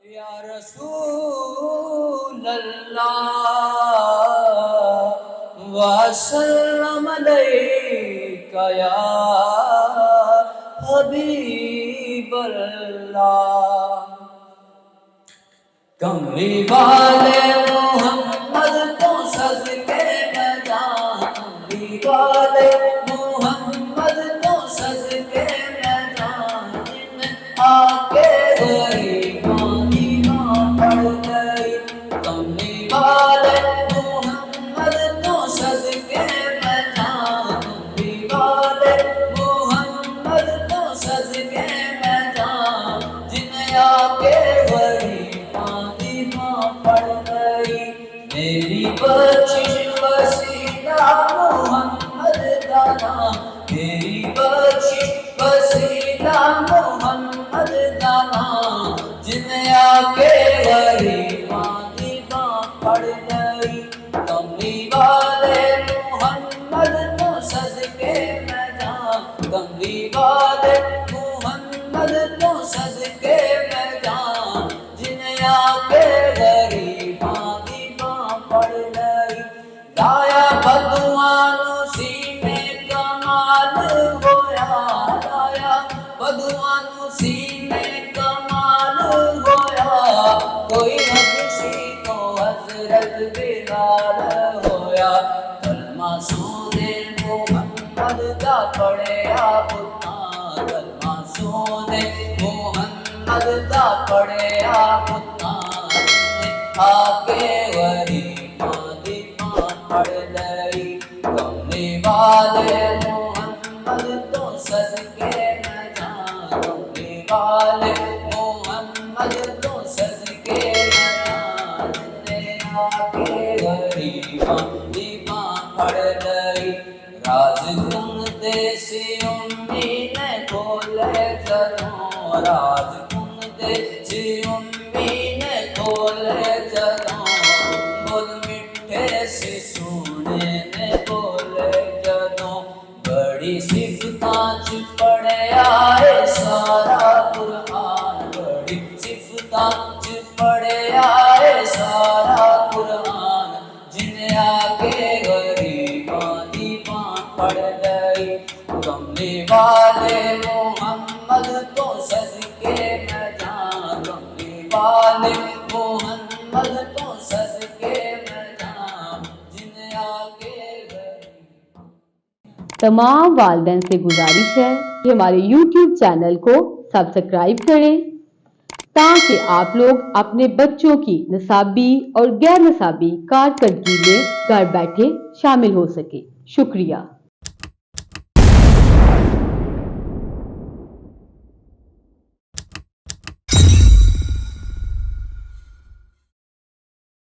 یا رسول اللہ وسلم علیک یا حبیب اللہ. کملی والے محمد تو صدقے میں جاؤں، کملی والے محمد تو صدقے میں جاؤں، جن آ کے غریبانی ماں پڑ گئی. کملی والے محمد تو صدقے میں جاؤں، کملی والے محمد تو صدقے میں جاؤں، جن آ کے غریبانی ماں پڑ گئی. میری بخشش وسیلہ محمد کا نام، میری بخشش وسیلہ محمد کا نام، جن آ کے غریبانی ماں پڑ گئی. کملی والے محمد تو صدقے میں جاؤں، کملی والے محمد تو صدقے میں جاؤں، جن آ کے غریبانی ماں پڑ گئی. لایا بدوانو سینے کمال ہویا، لایا بدوانو سینے کمال ہویا، کوئی حبشی تو حضرت بلال ہویا. کلمہ سونے محمد کا پڑھیا پتنا، کلمہ سونے محمد کا پڑھیا پتنا، آ کے غریبانی ماں پڑ گئی. کملی والے محمد تو صدقے میں جاؤں، کملی والے محمد تو صدقے میں جاؤں، جن آ کے غریبانی ماں پڑ گئی. راز تم دیسی امی نے کھولے جدوں، راز تم دیسی امی نے کھولے جدوں، بول مٹھے سے سونے نے بولے جدوں. بڑی صفتاں چ پڑھیا ہے سارا قرآن، بڑی صفتاں چ پڑھیا ہے سارا قرآن، جن آ کے غریبانی ماں پڑ گئی. کملی والے محمد تو صدقے میں جاؤں، کملی والے محمد تو صدقے میں جاؤں، جن آ کے تمام والدین سے گزارش ہے کہ ہمارے YouTube چینل کو سبسکرائب کریں تاکہ آپ لوگ اپنے بچوں کی نصابی اور غیر نصابی کارکردگی میں گھر بیٹھے شامل ہو سکیں. شکریہ.